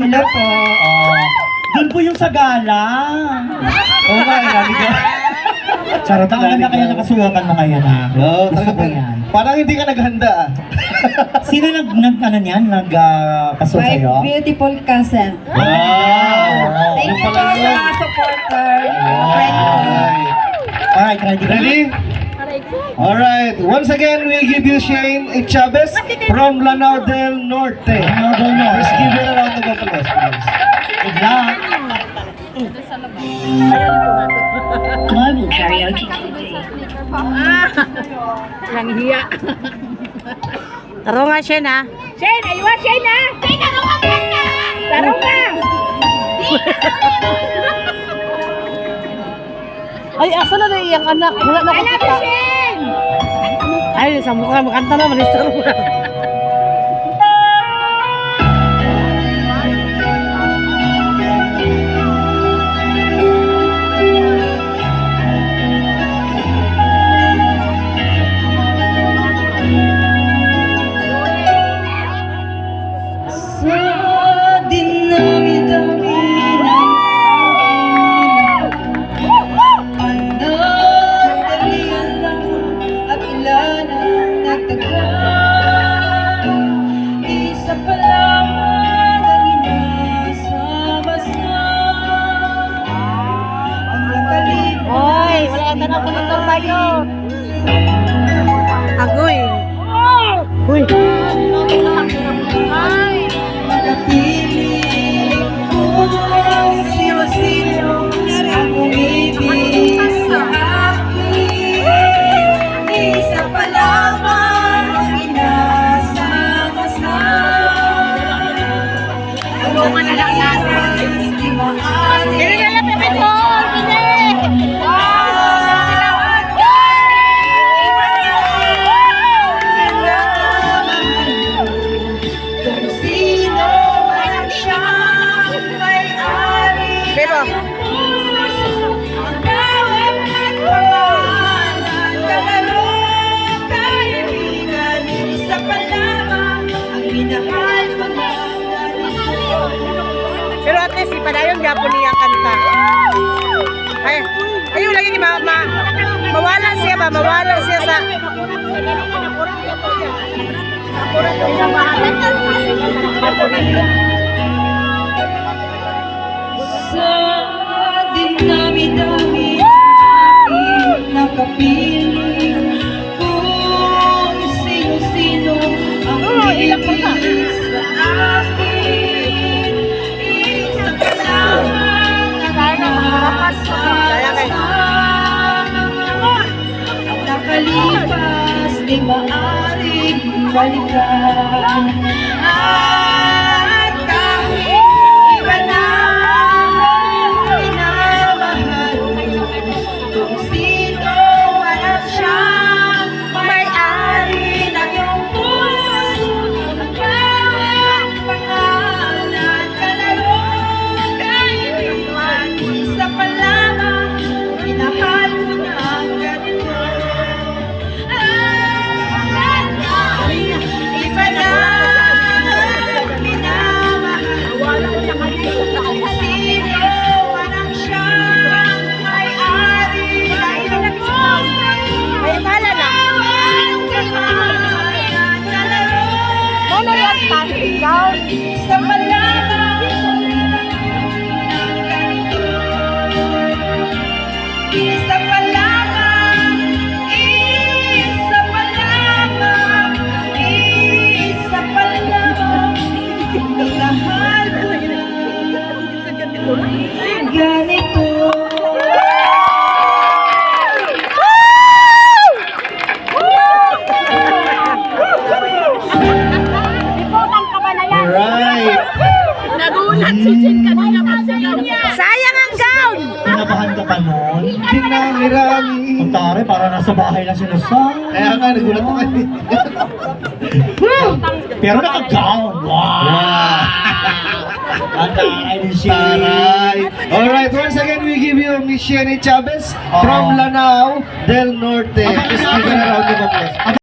Hello po. Doon po yung sa gala. Oo nga, nani ka. Charot, ang ganda kaya nakasuwakan mo ngayon ha. Gusto ko yan. Parang hindi ka naghanda ah. Sino ano niyan? Nagkasuot My sa'yo? beautiful cousin. Wow! Thank you po sa mga supporter. Alright, ready? Alright, once again, we give you Shane Chavez from Lanao del Norte. Lanao del Norte. Let's give it a round of applause, please. Good luck! Global karaoke. Yang hiya. Taro nga, Shen, ha? Shen, aywa, Shen, ha? Taro nga! Ay, asa na na iyang anak? Wala na akong kita. Ay, sa mukha, makanta na, manistar mo na. Agoy. Uy. Pagkapiling kung sino-sino ang umibig sa akin. Isa pa lamang ang inasama-sama. Tulungan na lang natin. Hindi maaari. Hindi na lang, Pepe Tol! Hindi! Bebo. Pero at least ipadayon gapon niya kanta. Ay, ayun lagi ni mama. Mawala siya ba? Mawala siya sa sa dinami-dami aking nakapiling kung sino-sino ang umibig sa akin. Isa pa lamang ang nakasama. Ang nakalipas di maaaring balikan. At kahit iba na ganito. Alright. nagulat si Jen kanina pasigaw niya. Sayang ang gown! Pinabahan ka pa nun? Dinami-rami. Ang tari, para nasa bahay lang siya nasa. Kaya nga, nagulat ako eh. Pero naka-gown. Wow! Ang taray din siya. Taray. Alright, once again, we give you Miss Shane Chavez from Lanao del Norte. Please give her a round of applause.